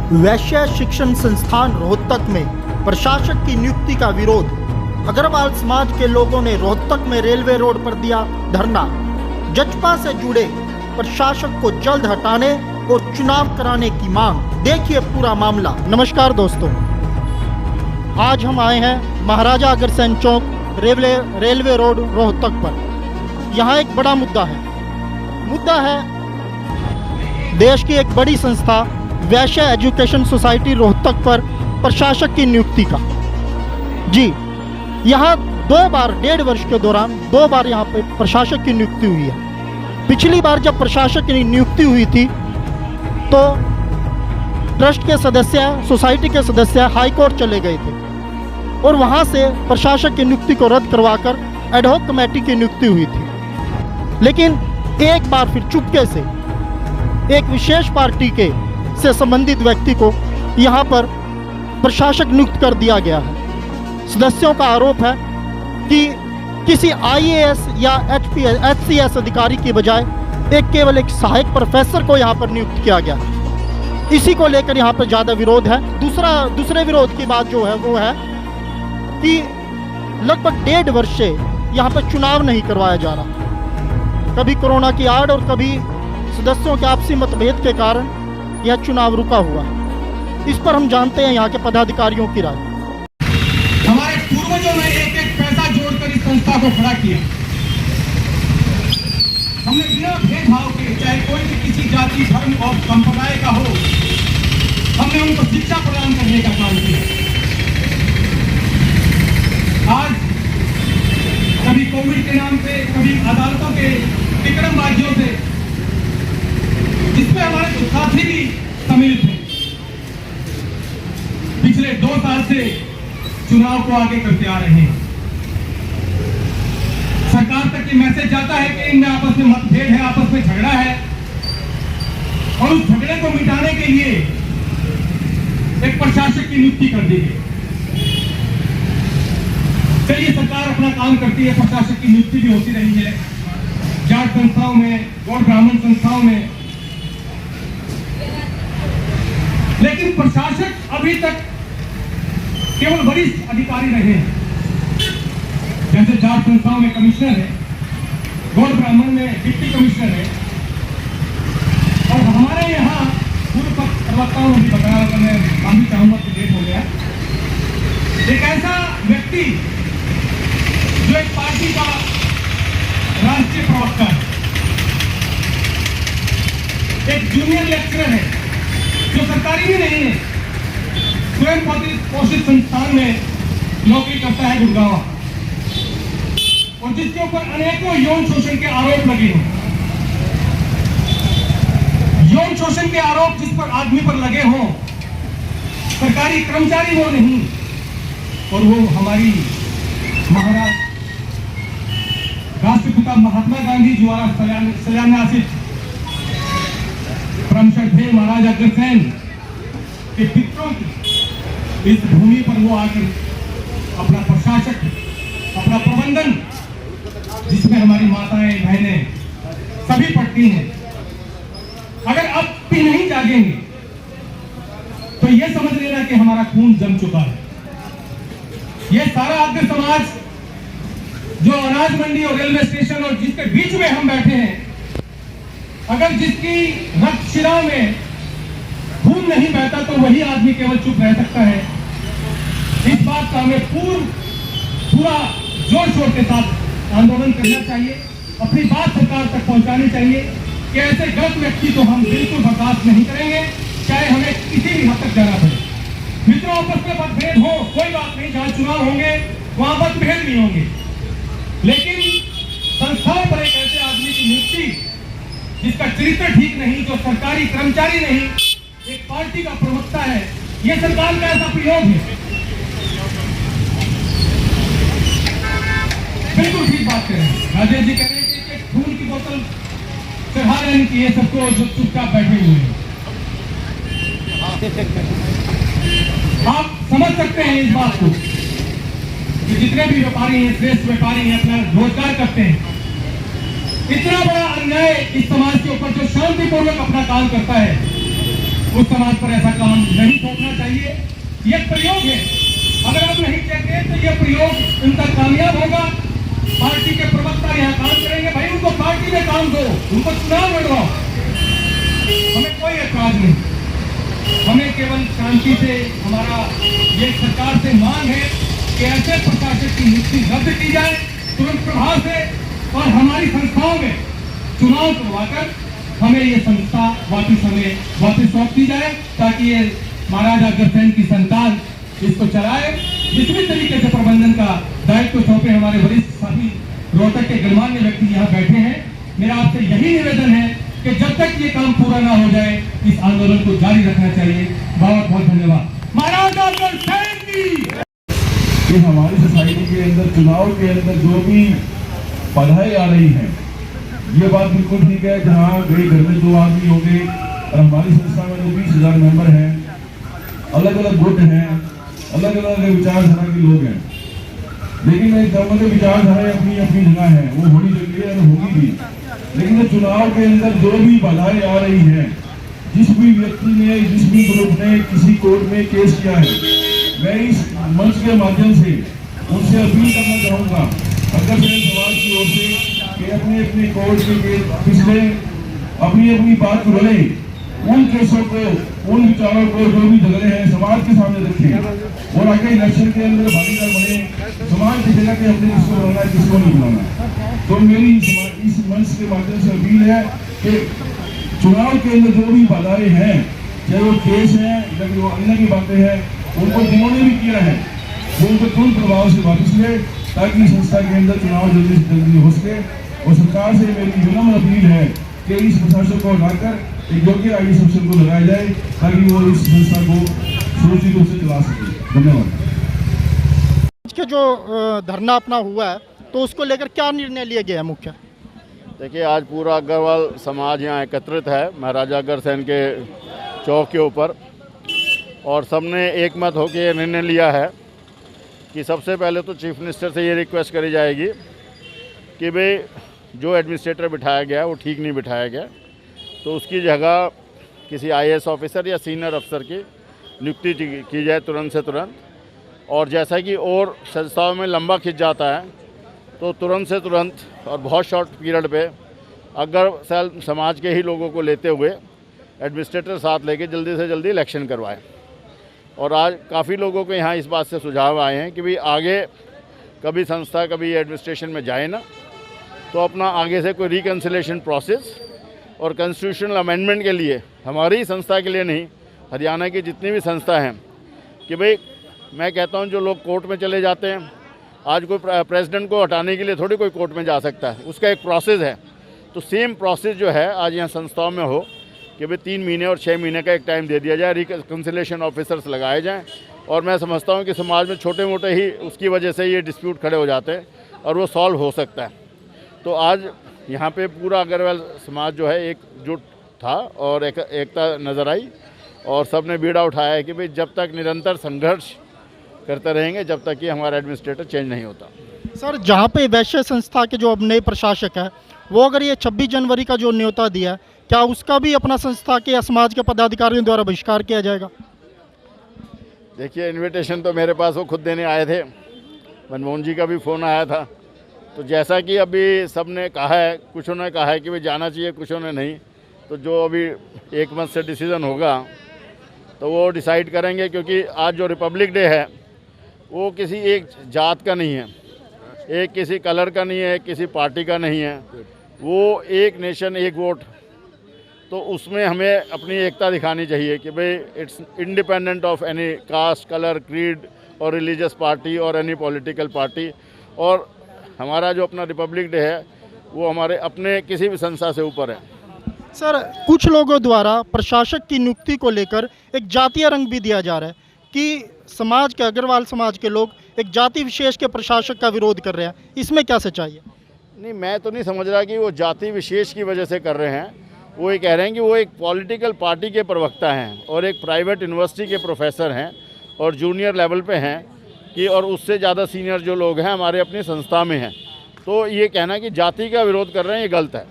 वैश्य शिक्षण संस्थान रोहतक में प्रशासक की नियुक्ति का विरोध। अग्रवाल समाज के लोगों ने रोहतक में रेलवे रोड पर दिया धरना। जजपा से जुड़े प्रशासक को जल्द हटाने और चुनाव कराने की मांग। देखिए पूरा मामला। नमस्कार दोस्तों, आज हम आए हैं महाराजा अग्रसेन चौक रेलवे रोड रोहतक पर। यहाँ एक बड़ा मुद्दा है देश की एक बड़ी संस्था वैश्य एजुकेशन सोसाइटी रोहतक पर प्रशासक की नियुक्ति का। जी, यहाँ 1.5 वर्ष के दौरान 2 बार यहाँ पे प्रशासक की नियुक्ति हुई है। पिछली बार जब प्रशासक की नियुक्ति हुई थी तो ट्रस्ट के सदस्य, सोसाइटी के सदस्य हाई कोर्ट चले गए थे और वहाँ से प्रशासक की नियुक्ति को रद्द करवाकर एडहॉक कमेटी की नियुक्ति हुई थी। लेकिन एक बार फिर चुपके से एक विशेष पार्टी के से संबंधित व्यक्ति को यहाँ पर प्रशासक नियुक्त कर दिया गया है। सदस्यों का आरोप है कि किसी IAS या HCS अधिकारी की बजाय केवल एक सहायक प्रोफेसर को यहाँ पर नियुक्त किया गया। इसी को लेकर यहाँ पर ज़्यादा विरोध है। दूसरे विरोध की बात जो है वो है कि लगभग 1.5 वर्ष से यहाँ पर चुनाव नहीं करवाया जा रहा। कभी कोरोना की आड़ और कभी सदस्यों के आपसी मतभेद के कारण यह चुनाव रुका हुआ है। इस पर हम जानते हैं यहाँ के पदाधिकारियों की राय। हमारे पूर्वजों ने एक एक पैसा जोड़कर इस संस्था को खड़ा किया। हमने बिना भेदभाव के, चाहे कोई भी किसी जाति, धर्म और संप्रदाय का हो, हमने उनको शिक्षा प्रदान करने का काम किया। आज कभी कोविड के नाम पे, कभी अदालतों के विक्रमबाजियों से, जिसमें हमारे कुछ साथी भी शामिल थे, पिछले 2 साल से चुनाव को आगे करते आ रहे हैं। सरकार तक ये मैसेज जाता है कि इनमें आपस में मतभेद है, आपस में झगड़ा है, और उस झगड़े को मिटाने के लिए एक प्रशासक की नियुक्ति कर दी गई। चलिए, सरकार अपना काम करती है, प्रशासक की नियुक्ति भी होती रही है जाट संस्थाओं में, गौड़ ब्राह्मण संस्थाओं में। लेकिन प्रशासक अभी तक केवल वरिष्ठ अधिकारी रहे हैं। जैसे जाट संस्थाओं में कमिश्नर है, गौड़ ब्राह्मण में डिप्टी कमिश्नर है, और हमारे यहाँ पूर्व प्रवक्ताओं ने भी बताया, तो मैं काफी चाहूंगा कि लेट हो गया, एक ऐसा व्यक्ति जो एक पार्टी का राष्ट्रीय प्रवक्ता है, एक जूनियर लेक्चरर है जो सरकारी भी नहीं है, स्वयं पोषित संस्थान में नौकरी करता है गुड़गांव, और जिसके ऊपर अनेकों यौन शोषण के आरोप लगे हैं। यौन शोषण के आरोप जिस पर आदमी पर लगे हों, सरकारी कर्मचारी वो नहीं, और वो हमारी महाराज राष्ट्रपिता महात्मा गांधी द्वारा शिलान्यासित परमश्रद्धेय महाराज अग्रसेन के पितरों की इस भूमि पर वो आकर अपना प्रशासक, अपना प्रबंधन, जिसमें हमारी माताएं, बहनें सभी पढ़ती हैं, अगर अब भी नहीं जागेंगे तो ये समझ लेना कि हमारा खून जम चुका है। ये सारा आद्य समाज जो अनाज मंडी और रेलवे स्टेशन और जिसके बीच में हम बैठे हैं, अगर जिसकी रक्त शिरा में खून नहीं बहता तो वही आदमी केवल चुप रह सकता है। इस बात का हमें पूरा जोर शोर के साथ आंदोलन करना चाहिए, अपनी बात सरकार तक पहुंचानी चाहिए कि ऐसे गलत व्यक्ति को हम बिल्कुल बर्दाश्त नहीं करेंगे, चाहे हमें किसी भी हद तक जाना पड़े। मित्रों, आपस में मतभेद हो कोई बात नहीं, जहां चुनाव होंगे वहां मतभेद नहीं होंगे, लेकिन संस्थाओं पर एक ऐसे आदमी की नियुक्ति जिसका चरित्र ठीक नहीं, जो सरकारी कर्मचारी नहीं, एक पार्टी का प्रवक्ता है, यह सरकार का ऐसा प्रयोग है। बिल्कुल ठीक बात कह रहे हैं राजेश जी, कह रहे हैं कि खून की बोतल चढ़ा रहे हैं सबको जो चुपचाप बैठे हुए हैं। आप समझ सकते हैं इस बात को कि जितने भी व्यापारी हैं, श्रेष्ठ व्यापारी हैं, अपना रोजगार करते हैं, इतना बड़ा अन्याय इस समाज के ऊपर जो शांतिपूर्वक अपना काम करता है, उस समाज पर ऐसा काम नहीं सोचना चाहिए। ये प्रयोग है, अगर आप नहीं कहते तो ये प्रयोग उनका कामयाब होगा। पार्टी के प्रवक्ता यहाँ काम करेंगे, भाई उनको पार्टी में काम दो, उनको चुनाव लड़वाओ, हमें कोई ऐतराज नहीं। हमें केवल शांति से हमारा ये सरकार से मांग है कि ऐसे प्रशासक की नियुक्ति रद्द की जाए तुरंत प्रभाव से, और हमारी संस्थाओं में चुनाव करवाकर हमें ये संस्था वापस सौंप दी जाए, ताकि ये महाराजा अग्रसेन की संतान इसको चलाए। जिस भी तरीके से प्रबंधन का दायित्व सौंपे हमारे वरिष्ठ साथी रोहतक के गणमान्य व्यक्ति यहाँ बैठे हैं। मेरा आपसे यही निवेदन है कि जब तक ये काम पूरा ना हो जाए इस आंदोलन को जारी रखना चाहिए। बहुत बहुत धन्यवाद। महाराजा अग्रसेन की। कि हमारी सोसाइटी के अंदर चुनाव के अंदर जो भी बाधाएं आ रही हैं, ये बात बिल्कुल ठीक है। जहाँ गए घर में 2 आदमी होंगे और हमारी संस्था में जो 20,000 मेंबर हैं, अलग अलग गुट हैं, अलग अलग विचारधारा के लोग हैं, लेकिन दोनों के विचारधारा अपनी अपनी जगह है, वो होनी चाहिए और होगी भी। लेकिन चुनाव के अंदर जो भी बाधाएं आ रही हैं, जिस भी व्यक्ति ने, जिस भी ग्रुप ने किसी कोर्ट में केस किया है, मैं इस मंच के माध्यम से उनसे अपील करना चाहूँगा अग्रसेन समाज की ओर से कि अपने अपने कोर्ट के पिछले अपनी अपनी बात को रहे, उन केसों को, उन विचारों को, जो भी झगड़े हैं, समाज के सामने रखें और आगे इलेक्शन के अंदर भागीदार बने। समाज दिखेगा कि हमने किसको बनाना है, किसको नहीं बनाना। तो मेरी इस मंच के माध्यम से अपील है कि चुनाव के अंदर जो भी बाधाएं हैं, चाहे वो केस हैं या वो अन्य की बातें हैं, उनको जिन्होंने भी किया है वो उनको तुरंत प्रभाव से वापस ले, ताकि संस्था के अंदर चुनाव जल्दी से जल्दी हो सके। और सरकार से मेरी विनम्र अपील है कि इस प्रशासन को हटाकर एक योग्य आईडी सेक्शन को लगाया जाए, ताकि वो इस संस्था को सुरक्षित रूप से चला सके। धन्यवाद। के जो धरना अपना हुआ है, तो उसको लेकर क्या निर्णय लिया गया है मुख्य? देखिए, आज पूरा अग्रवाल समाज यहाँ एकत्रित है महाराजा अग्रसेन के चौक के ऊपर, और सबने एक मत होकर ये निर्णय लिया है कि सबसे पहले तो चीफ मिनिस्टर से ये रिक्वेस्ट करी जाएगी कि भाई जो एडमिनिस्ट्रेटर बिठाया गया है वो ठीक नहीं बिठाया गया, तो उसकी जगह किसी IAS ऑफिसर या सीनियर अफसर की नियुक्ति की जाए तुरंत से तुरंत। और जैसा कि और संस्थाओं में लंबा खिंच जाता है, तो तुरंत से तुरंत और बहुत शॉर्ट पीरियड पे अग्रसेन समाज के ही लोगों को लेते हुए एडमिनिस्ट्रेटर साथ लेके जल्दी से जल्दी इलेक्शन करवाएं। और आज काफ़ी लोगों को यहाँ इस बात से सुझाव आए हैं कि भाई आगे कभी संस्था कभी एडमिनिस्ट्रेशन में जाए ना, तो अपना आगे से कोई रिकन्सिलेशन प्रोसेस और कॉन्स्टिट्यूशनल अमेंडमेंट के लिए, हमारी ही संस्था के लिए नहीं, हरियाणा की जितनी भी संस्था हैं, कि भाई मैं कहता हूँ जो लोग कोर्ट में चले जाते हैं, आज कोई प्रेसिडेंट को हटाने के लिए थोड़ी कोई कोर्ट में जा सकता है, उसका एक प्रोसेस है। तो सेम प्रोसेस जो है आज यहाँ संस्थाओं में हो कि भाई 3 महीने और 6 महीने का एक टाइम दे दिया जाए, रिकन्सिलेशन ऑफिसर्स लगाए जाएं। और मैं समझता हूँ कि समाज में छोटे मोटे ही उसकी वजह से ये डिस्प्यूट खड़े हो जाते हैं और वो सॉल्व हो सकता है। तो आज यहाँ पे पूरा अग्रवाल समाज जो है एकजुट था और एकता नज़र आई, और सब ने बीड़ा उठाया है कि भाई जब तक निरंतर संघर्ष करते रहेंगे, जब तक कि हमारा एडमिनिस्ट्रेटर चेंज नहीं होता। सर, जहाँ पे वैश्य संस्था के जो अब नए प्रशासक हैं, वो अगर ये 26 जनवरी का जो न्योता दिया, क्या उसका भी अपना संस्था के या समाज के पदाधिकारियों द्वारा बहिष्कार किया जाएगा? देखिए, इनविटेशन तो मेरे पास वो खुद देने आए थे, मनमोहन जी का भी फ़ोन आया था। तो जैसा कि अभी सब ने कहा है, कुछ ने कहा है कि भाई जाना चाहिए, कुछ ने नहीं, तो जो अभी एक मत से डिसीज़न होगा तो वो डिसाइड करेंगे। क्योंकि आज जो रिपब्लिक डे है वो किसी एक जात का नहीं है, एक किसी कलर का नहीं है, किसी पार्टी का नहीं है, वो एक नेशन एक वोट। तो उसमें हमें अपनी एकता दिखानी चाहिए कि भाई it's independent of any caste, colour, creed और रिलीजियस पार्टी और एनी पॉलिटिकल पार्टी। और हमारा जो अपना रिपब्लिक डे है वो हमारे अपने किसी भी संस्था से ऊपर है। सर, कुछ लोगों द्वारा प्रशासक की नियुक्ति को लेकर एक जातीय रंग भी दिया जा रहा है कि समाज के, अग्रवाल समाज के लोग एक जाति विशेष के प्रशासक का विरोध कर रहे हैं, इसमें क्या सच्चाई है? नहीं, मैं तो नहीं समझ रहा कि वो जाति विशेष की वजह से कर रहे हैं। वो ये कह रहे हैं कि वो एक पॉलिटिकल पार्टी के प्रवक्ता हैं और एक प्राइवेट यूनिवर्सिटी के प्रोफेसर हैं और जूनियर लेवल पे हैं कि, और उससे ज़्यादा सीनियर जो लोग हैं हमारे अपनी संस्था में हैं। तो ये कहना कि जाति का विरोध कर रहे हैं, ये गलत है।